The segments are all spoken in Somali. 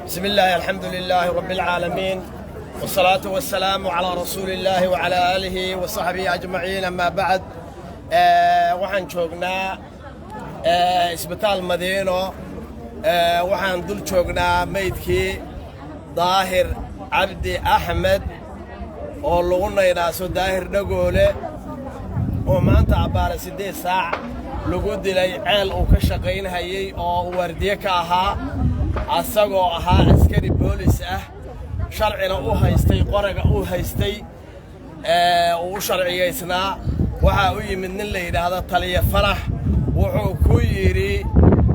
بسم الله الحمد لله رب العالمين والصلاة والسلام على رسول الله وعلى آله وصحبه أجمعين. أما بعد waxaan joognaa isbitaal Madiino waxaan dul joognaa meydkii Daahir Cabdi Axmed oo lagu naynaaso Daahir Dhagoole oo maanta abaara 8 saac lagu dilay ceel uu ka shaqaynayay oo wardiye ka ahaa asagoo ahaa askari boolis ah sharcina u haystay qoraga u haystay oo sharciyeysnaa waxa uu yimid nin la yiraahdo taliye Farax wuxuu ku yiri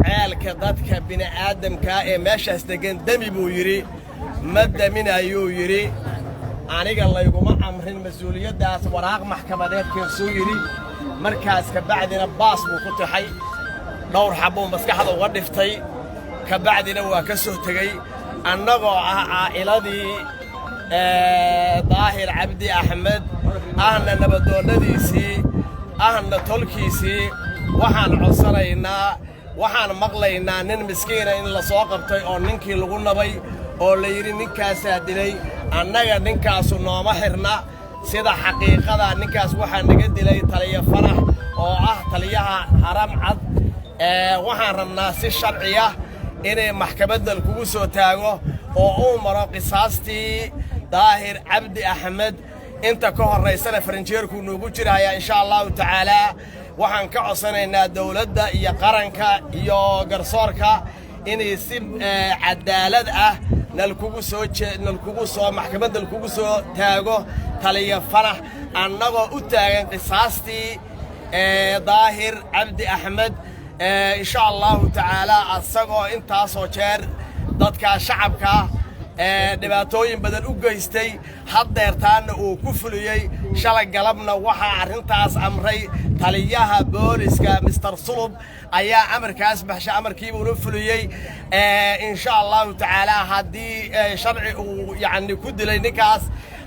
ceelka dadka bini aadamka ee meeshaas degan dami buu yiri madamin ayuu yiri aniga layguma amrin mas'uuliyadaas waraaq maxkamadeed ka soo yiri markaas ka bacdina baas buu ku taxay dhowr xabo maskaxda uga dhiftay ka bacdina waa ka soo tagay annagoo ah caa'iladii Daahir Cabdi Axmed ahna nabadoonadiisii ahna tolkiisii waxaan codsanaynaa waxaan maqlaynaa nin miskiina in la soo qabtay oo ninkii lagu nabay oo la yiri ninkaas dilay annaga ninkaasu nooma xirna sida xaqiiqada ninkaas waxa naga dilay taliye Farax oo ah taliyaha Haram Cad waxaan rabnaa si sharci ah inay maxkamadda kugu soo taago oo uu maro qisaastii Daahir Cabdi Axmed inta ka horeysana faranjeerku noogu jiraya insha Allah taala waxaan ka codsanaynaa dawladda iyo qaranka iyo garsoorka inay si cadaalad ah nalkugu soo maxkamadda kugu soo taago taliye Farax annagoo u taagan qisaastii Daahir Cabdi Axmed insha Allah taala asagoo intaasoo jeer dadka shacabka dhibaatooyin badan u geystay haddeertaana uu ku fuliyay shalay galabna waxa arintaas amray taliyaha booliska Mr. Sulub ayaa amarkaas baxshay amarkiiba uu fuliyay insha Allah taala hadii sharci uu yaani ku dilay ninkaas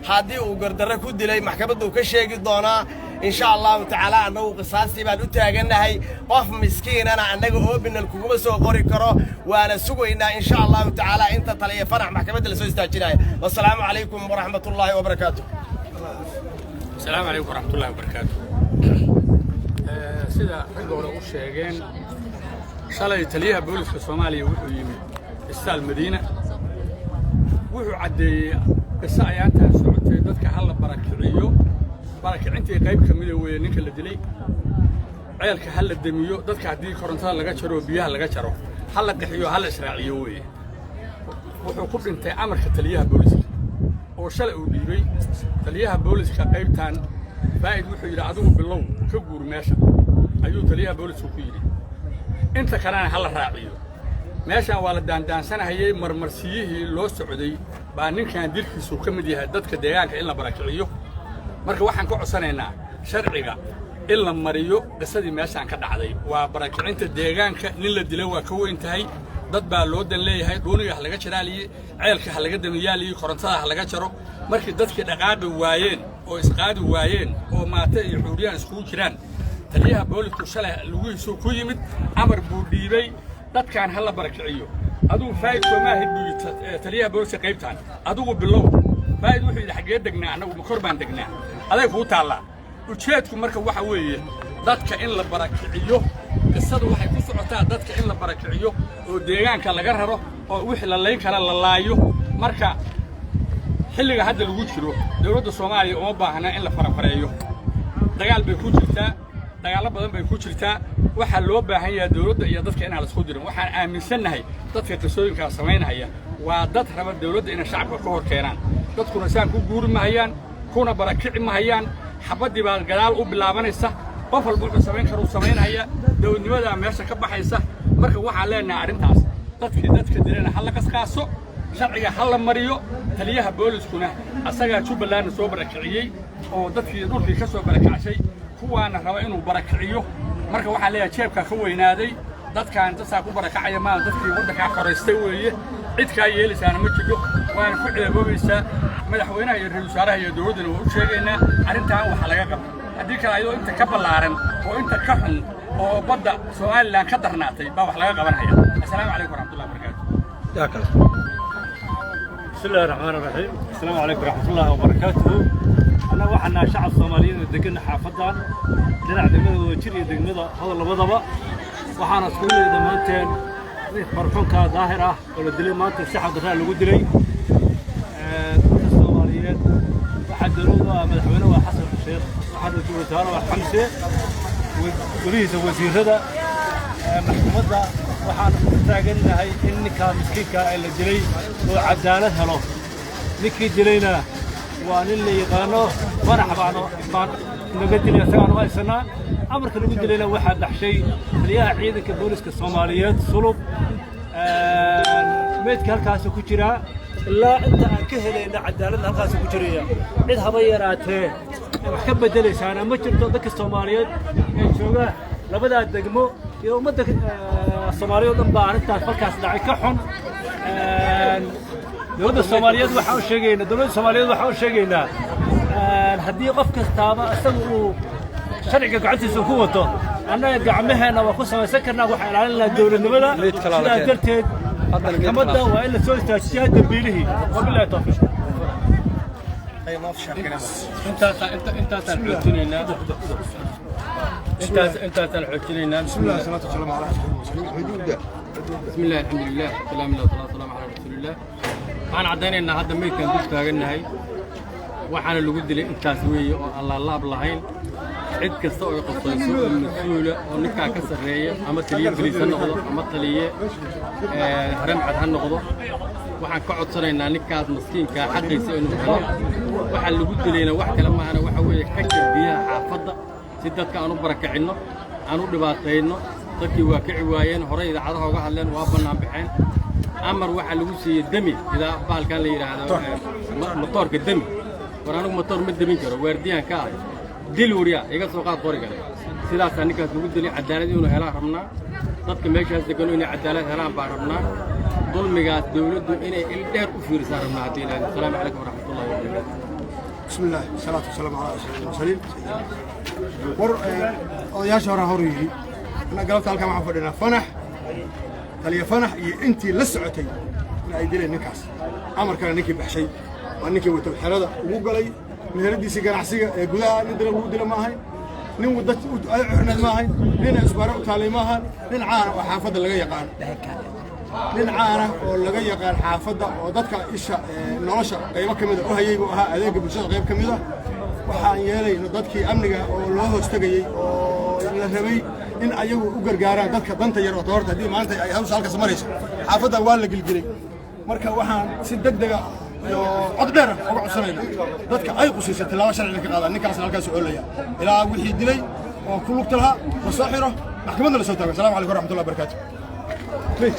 hadii uu gardarro ku dilay maxkamaddu ka sheegi doonaa insha Allah taala annagu qisaastii baan u taaganahay qof miskiinana annaga oo binal kugu soo qori karo waana sugaynaa insha Allah taala inta taliye Farax maxkamadda la soo istaajinayo wassalaamu alaykum wa rahmatullahi wa barakatuh. السلام عليكم ورحمة الله وبركاته. سيدا حقوق الشيخين شالي تليها بوليس الصومالي وحو يمي استال مدينة وحو عدي الساعيانتها سعودتي دادك حالا براكعيو براكعينتي قيب كميدي وينينك اللي دلي عيالك حالا الدميو دادك عدي كورنتان لغا جارو بيها لغا جارو حالا قحيو حالا إسرائيليو وحو قبل انتي عمرك تليها بوليس oo shalay uu dhiibay taliyaha booliska qaybtan baad wuxuu yiri adigu bilow ka guur meesha ayuu taliyaha boolisku ku yiri inta kalena hal raaciyo meeshan waa la daandaansanayay marmarsiyihii loo socday baa ninkan dilkiisu ka mid yahay dadka deegaanka in la barakiciyo marka waxaan ka codsanaynaa sharciga in la mariyo qisadii meeshan ka dhacday waa barakicinta deegaanka nin la dilay waa ka weyn tahay dad baa loo dan leeyahay dooniga laga jiraaliye ceelka laga damiyaaliye korontada laga jaro markii dadkii dhaqaaqi waayeen oo isqaadi waayeen oo maata iyo xuuriyaan isku jiraan taliyaha boolisku shalay lugiisu ku yimid amar buu dhiibay dadkan hal la barakiciyo adigu faa'id Soomaali buu taliyaha booliska qaybtan adigu bilow faa'id wuxuu yiri xagee degnaa anagu ma korbaan degnaa aday ku taala ujeedku marka waxa weeye dadka in la barakiciyo qisadu waxay ku socotaa dadka in la barakiciyo oo deegaanka laga raro oo wixii la leyn kara la laayo marka xilliga hadda lagu jiro dawladda Soomaaliya uma baahna in la farafareeyo dagaal bay ku jirtaa dagaal badan bay ku jirtaa waxa loo baahan yahay dawladda iyo dadka in la isku dirin waxaan aaminsanahay dadka qisooyinka sameynaya waa dad raba dawladda in shacabka ka hor keenaan dadkuna saan ku guuri mahayaan kuna barakici mahayaan xabadii baa gadaal u bilaabanaysa qof walba wuxuu sameyn karo sameynaya dawladnimada meesha ka baxaysa marka waxaan leenahay arintaas dadka direena hal la qasqaaso sharciga hal la mariyo taliyaha booliskuna asaga Jubbaland soo barakiciyay oo dadkii dhulkii ka soo barakacay kuwaana raba inuu barakiciyo marka waxaan leeyahay jeebka ka weynaaday dadkan dadka ku barakacaya ma dadkii waddanka xoreystay weeye cid ka yeelisana ma jiro waana ku ceeboobaysa madaxweynaha iyo ra'iisul wasaaraha iyo dawladda oo u sheegayna arintan waxa laga qabto haddii kale ayadoo inta ka ballaaran oo inta ka xun oo badda Soomaaliland ka darnaatay baa wax laga qabanaya. Assalaamu calaykum waraxmatullahi wabarakaatuh. بسم الله الرحمن الرحيم. السلام عليكم ورحمة الله وبركاته. أنا وحنا شعب الصوماليين دقنا حافظان لنا دقنا وشري دقنا هذا اللي بضبا وحنا سكولي إذا ما أنتين مرحوم كظاهرة ولا دليل ما أنت السحب دخل اللي ودري الصوماليين واحد دلوه مدحونه وحسن الشيخ واحد دلوه ثاني وحمسة ورئيس وزير هذا محكمة waxaan u taaganahay in ninka miskiinka ay la dilay oo cadaalad helo ninkii dilayna waa nin la yaqaano farax baan naga dilay isagaan u haysanaa amarka lagu dilayna waxaa dhaxshay taliyaha ciidanka booliska Soomaaliyeed sulub meedka halkaas ku jira ilaa inta aan ka helayna cadaalad halkaas ku jiraya cid haba yaraatee wax ka bedelaysaana ma jirto dadka Soomaaliyeed ee jooga labada degmo iyo ummadda Soomaaliyeed oo baan inta falkaas dhacay ka xun dowladda Soomaaliyeed waxa uu sheegaynaa haddii qof kastaaba isagu uu sharciga gacantiisa ku wato annaga gacmaheena waa ku samaysan karnaa waxa ilaalinayna dowladnimada sidaa darteed maxkamadda waa in la soo istaajiyaa dambiilihii wabillahi tawfiiq انت الحجينا بسم الله والصلاه والسلام على رسول الله. بسم الله الحمد لله والسلام على رسول الله. waxaan cadaynaynaa hadda meydkan dul taaganahay waxaana lagu dilay intaas weeye oo alla laab lahayn cid kasta oo qosayso oo mas'uul oo ninka ka sareeya ama taliye police noqdo ama taliye haram cad ha noqdo waxaan ka codsanaynaa ninkaas miskiinka xaqiisa inuu helo waxa lagu dilayna wax kale ma aha waxa weeye ka jirbiyaha xaafadda si dadka aanu barakacino aanu dhibaatayno dadkii waa kici waayeen hore idaacadaha uga hadleen waa banaan bixeen amar waxa lagu siiyay dami ida baalkan la yiraahdo motorka dami waraan motor ma damin karo waardiyan ka ah dil wariya iga soo qaad qoriga sidaas ninkaas lagu dilay cadaalad inuu helo rabnaa dadka meeshaas degan inay cadaalad helaan baan rabnaa dulmigaas dawladdu inay il dheer u fiirsan rabnaa hadii ilaahay salaamu calaykum waraxmatullaahi wabarakaatuh. بسم الله والصلاة والسلام على أشرف المرسلين. يا شهر هوري أنا قلت لك ما فدنا فنح تلي فنح أنتي لسعتي لا يدري النكاس أمر كان نكي بحشي وأنكي وتبحرده وقالي مهردي سيجار عسيجا يقولها ندري ودري ما هاي نودت إحنا ما هاي لين أسبوع وتالي ما هاي لين عارف وحافظ اللي جاي قال nin caana oo laga yaqaan xaafadda oo dadka isha nolosha qaybo kamid ah oo hayay oo ahaa adeega bulshada qayb kamid ah waxaan yeelayno dadkii amniga oo loo hoostagayay oo la rabay in ayagu u gargaaraan dadka danta yar oo doorta hadii maanta ay hawsha halkaas marayso xaafadda waa la gilgilay marka waxaan si degdeg ah iyo cod dheer uga codsanayna dadka ay qusaysay tilaabo sharci ka qaadaan ninkaas halkaas oo leeyahay ilaa wixii dilay oo ku lugta lahaa la soo xiro maxkamadda la soo taago. Assalaamu calaykum waraxmatullaahi wabarakaatuh. ميت